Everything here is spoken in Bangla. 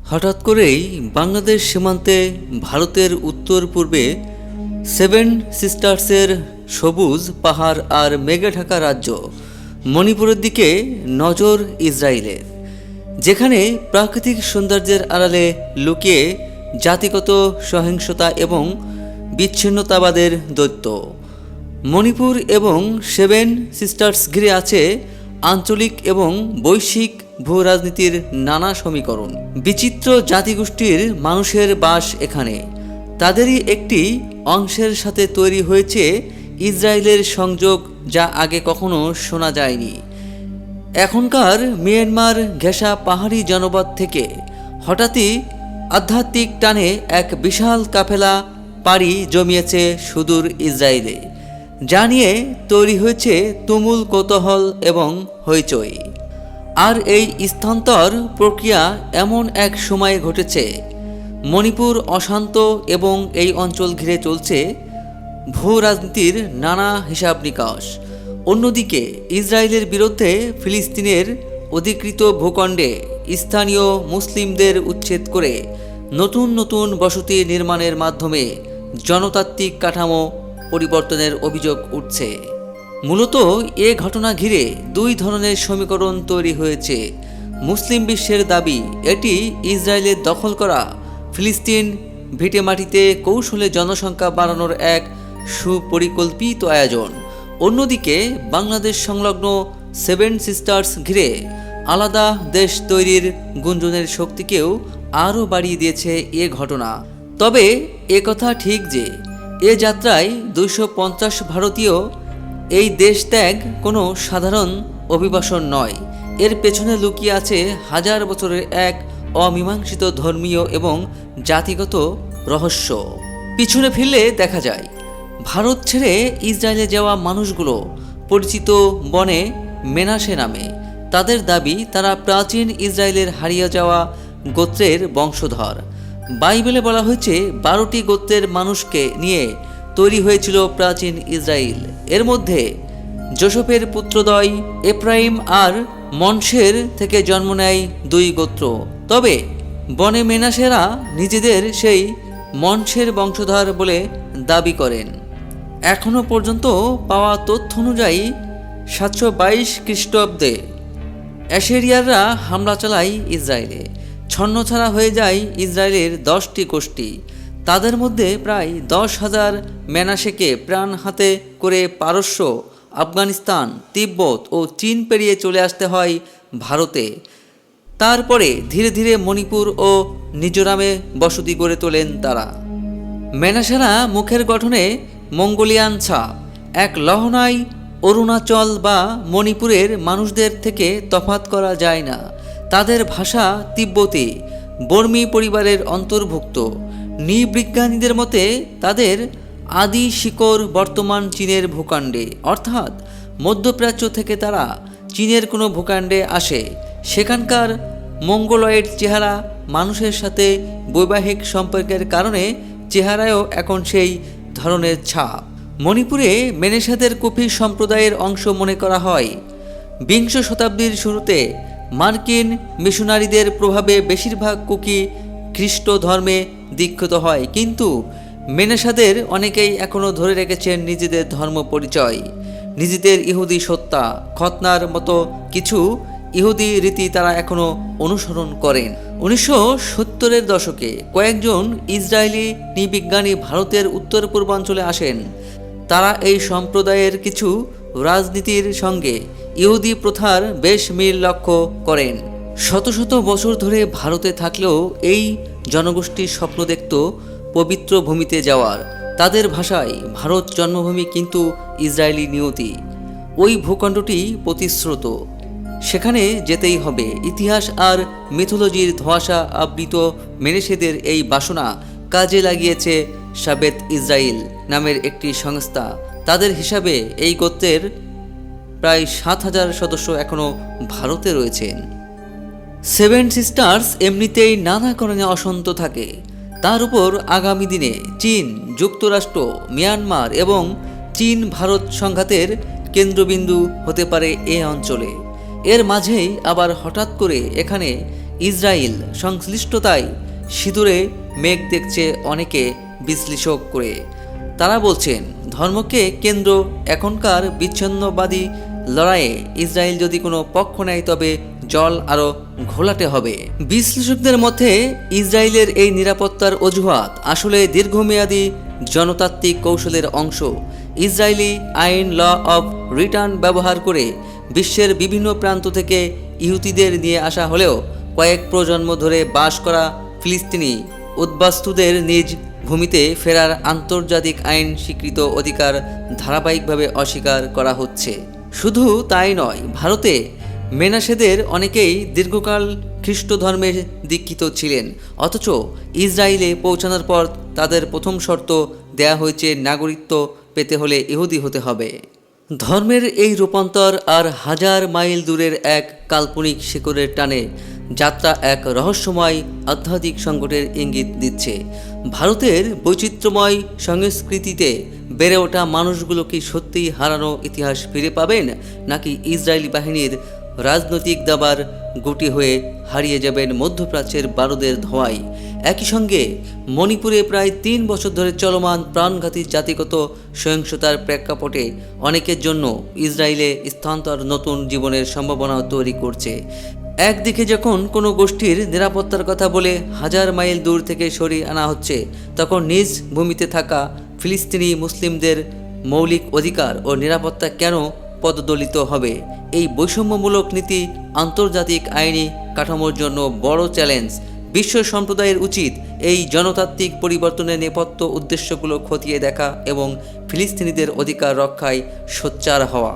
হঠাৎ করেই বাংলাদেশ সীমান্তে ভারতের উত্তর পূর্বে সেভেন সিস্টার্সের সবুজ পাহাড় আর মেঘে ঢাকা রাজ্য মণিপুরের দিকে নজর ইসরায়েলের, যেখানে প্রাকৃতিক সৌন্দর্যের আড়ালে লুকিয়ে জাতিগত সহিংসতা এবং বিচ্ছিন্নতাবাদের দৈত্য। মণিপুর এবং সেভেন সিস্টার্স ঘিরে আছে আঞ্চলিক এবং বৈশ্বিক ভূ রাজনীতির নানা সমীকরণ। বিচিত্র জাতিগোষ্ঠীর মানুষের বাস এখানে, তাদেরই একটি অংশের সাথে তৈরি হয়েছে ইসরায়েলের সংযোগ, যা আগে কখনো শোনা যায়নি। এখনকার মিয়ানমার ঘেঁষা পাহাড়ি জনপদ থেকে হঠাৎই আধ্যাত্মিক টানে এক বিশাল কাফেলা পাড়ি জমিয়েছে সুদূর ইসরায়েলে, যা নিয়ে তৈরি হয়েছে তুমুল কৌতূহল এবং হইচই। আর এই স্থানান্তর প্রক্রিয়া এমন এক সময়ে ঘটেছে, মণিপুর অশান্ত এবং এই অঞ্চল ঘিরে চলছে ভূ রাজনীতির নানা হিসাব নিকাশ। অন্যদিকে ইসরায়েলের বিরুদ্ধে ফিলিস্তিনের অধিকৃত ভূখণ্ডে স্থানীয় মুসলিমদের উচ্ছেদ করে নতুন নতুন বসতি নির্মাণের মাধ্যমে জনতাত্ত্বিক কাঠামো পরিবর্তনের অভিযোগ উঠছে। মূলত এ ঘটনা ঘিরে দুই ধরনের সমীকরণ তৈরি হয়েছে। মুসলিম বিশ্বের দাবি এটি ইসরায়েলের দখল করা ফিলিস্তিন ভিটেমাটিতে কৌশলে জনসংখ্যা বাড়ানোর এক সুপরিকল্পিত আয়োজন। অন্যদিকে বাংলাদেশ সংলগ্ন সেভেন সিস্টার্স ঘিরে আলাদা দেশ তৈরির গুঞ্জনের শক্তিকেও আরও বাড়িয়ে দিয়েছে এ ঘটনা। তবে এ কথা ঠিক যে এ যাত্রায় 250 ভারতীয় এই দেশ ত্যাগ কোনো সাধারণ অভিবাসন নয়। এর পেছনে লুকিয়ে আছে হাজার বছরের এক অমীমাংসিত ধর্মীয় এবং জাতিগত রহস্য। পিছনে ফিরলে দেখা যায়, ভারত ছেড়ে ইসরায়েলে যাওয়া মানুষগুলো পরিচিত বনে মেনাসে নামে। তাদের দাবি তারা প্রাচীন ইসরায়েলের হারিয়ে যাওয়া গোত্রের বংশধর। বাইবেলে বলা হয়েছে 12টি গোত্রের মানুষকে নিয়ে তৈরি হয়েছিল প্রাচীন ইসরায়েল। এর মধ্যে যোসেফের পুত্রদ্বয় এফ্রাইম আর মনশের থেকে জন্ম নেয় 2 গোত্র। তবে বনে মেনাসেরা নিজেদের সেই মনশের বংশধর বলে দাবি করেন। এখনও পর্যন্ত পাওয়া তথ্য অনুযায়ী 722 খ্রিস্টাব্দে অ্যাসিরিয়ানরা হামলা চালায় ইসরায়েলে। ছন্নছাড়া হয়ে যায় ইসরায়েলের 10টি গোষ্ঠী। তাদের মধ্যে প্রায় 10,000 মেনাসেকে প্রাণ হাতে করে পারস্য, আফগানিস্তান, তিব্বত ও চীন পেরিয়ে চলে আসতে হয় ভারতে। তারপরে ধীরে ধীরে মণিপুর ও মিজোরামে বসতি গড়ে তোলেন তারা। মেনাসেরা মুখের গঠনে মঙ্গোলিয়ান ছাপ, এক লহনায় অরুণাচল বা মণিপুরের মানুষদের থেকে তফাৎ করা যায় না। তাদের ভাষা তিব্বতী, বর্মী পরিবারের অন্তর্ভুক্ত। নৃবিজ্ঞানীদের মতে তাদের আদি শিকড় বর্তমান চীনের ভূখণ্ডে, অর্থাৎ মধ্যপ্রাচ্য থেকে তারা চীনের কোনো ভূখণ্ডে আসে। সেখানকার মঙ্গোলয়েড চেহারা মানুষের সাথে বৈবাহিক সম্পর্কের কারণে চেহারায়ও এখন সেই ধরনের ছাপ। মণিপুরে মেনেসাদের কুকি সম্প্রদায়ের অংশ মনে করা হয়। 20 শতাব্দীর শুরুতে মার্কিন মিশনারিদের প্রভাবে বেশিরভাগ কুকি খ্রিস্ট ধর্মে দীক্ষিত হয়, কিন্তু মেনেসাদের অনেকেই এখনও ধরে রেখেছেন নিজেদের ধর্ম পরিচয়। নিজেদের ইহুদি সত্তা, খতনার মতো কিছু ইহুদি রীতি তারা এখনও অনুসরণ করেন। 1970-এর দশকে কয়েকজন ইসরায়েলি নৃবিজ্ঞানী ভারতের উত্তর পূর্বাঞ্চলে আসেন। তারা এই সম্প্রদায়ের কিছু রাজনীতির সঙ্গে ইহুদি প্রথার বেশ মিল লক্ষ্য করেন। শত শত বছর ধরে ভারতে থাকলেও এই জনগোষ্ঠীর স্বপ্ন দেখত পবিত্র ভূমিতে যাওয়ার। তাদের ভাষায় ভারত জন্মভূমি, কিন্তু ইসরায়েলি নিয়তি। ওই ভূখণ্ডটি প্রতিশ্রুত, সেখানে যেতেই হবে। ইতিহাস আর মিথোলজির ধোঁয়াশা আবৃত মেনেসেদের এই বাসনা কাজে লাগিয়েছে সাবেত ইসরায়েল নামের একটি সংস্থা। তাদের হিসাবে এই গোত্রের প্রায় 7,000 সদস্য এখনও ভারতে রয়েছেন। সেভেন সিস্টার্স এমনিতেই নানা কারণে অশান্ত থাকে। তার উপর আগামী দিনে চীন, যুক্তরাষ্ট্র, মিয়ানমার এবং চীন ভারত সংঘাতের কেন্দ্রবিন্দু হতে পারে এ অঞ্চলে। এর মাঝেই আবার হঠাৎ করে এখানে ইসরায়েল সংশ্লিষ্টতায় সিঁদুরে মেঘ দেখছে অনেকে বিশ্লেষক করে। তারা বলছেন, ধর্মকে কেন্দ্র এখনকার বিচ্ছিন্নবাদী লড়াইয়ে ইসরায়েল যদি কোনো পক্ষ নেয় তবে জল আরও ঘোলাটে হবে। বিশ্লেষকদের মধ্যে ইসরায়েলের এই নিরাপত্তার অজুহাত আসলে দীর্ঘমেয়াদী জনতাত্ত্বিক কৌশলের অংশ। ইসরায়েলি আইন ল অফ রিটার্ন ব্যবহার করে বিশ্বের বিভিন্ন প্রান্ত থেকে ইহুদিদের নিয়ে আসা হলেও কয়েক প্রজন্ম ধরে বাস করা ফিলিস্তিনি উদ্বাস্তুদের নিজ ভূমিতে ফেরার আন্তর্জাতিক আইন স্বীকৃত অধিকার ধারাবাহিকভাবে অস্বীকার করা হচ্ছে। শুধু তাই নয়, ভারতে মেনাসেদের অনেকেই দীর্ঘকাল খ্রিস্ট ধর্মে দীক্ষিত ছিলেন, অথচ ইসরায়েলে পৌঁছানোর পর তাদের প্রথম শর্ত দেয়া হয়েছে নাগরিকত্ব পেতে হলে ইহুদি হতে হবে। ধর্মের এই রূপান্তর আর হাজার মাইল দূরের এক কাল্পনিক শিকড়ের টানে যাত্রা এক রহস্যময় আধ্যাত্মিক সংকটের ইঙ্গিত দিচ্ছে। ভারতের বৈচিত্র্যময় সংস্কৃতিতে বেড়ে ওঠা মানুষগুলো কি সত্যিই হারানো ইতিহাস ফিরে পাবেন, নাকি ইসরায়েলি বাহিনীর রাজনৈতিক দাবার গুটি হয়ে হারিয়ে যাবেন মধ্যপ্রাচ্যের বারুদের ধোঁয়ায়? একই সঙ্গে মণিপুরে প্রায় 3 বছর ধরে চলমান প্রাণঘাতী জাতিগত সহিংসতার প্রেক্ষাপটে অনেকের জন্য ইসরায়েলে স্থানান্তর নতুন জীবনের সম্ভাবনা তৈরি করছে। একদিকে যখন কোনো গোষ্ঠীর নিরাপত্তার কথা বলে হাজার মাইল দূর থেকে সরিয়ে আনা হচ্ছে, তখন নিজ ভূমিতে থাকা ফিলিস্তিনি মুসলিমদের মৌলিক অধিকার ও নিরাপত্তা কেন পদদলিত হবে? এই বৈষম্যমূলক নীতি আন্তর্জাতিক আইনি কাঠামোর জন্য বড় চ্যালেঞ্জ। বিশ্ব সম্প্রদায়ের উচিত এই জনতাত্ত্বিক পরিবর্তনের নেপথ্য উদ্দেশ্যগুলো খতিয়ে দেখা এবং ফিলিস্তিনিদের অধিকার রক্ষায় সোচ্চার হওয়া।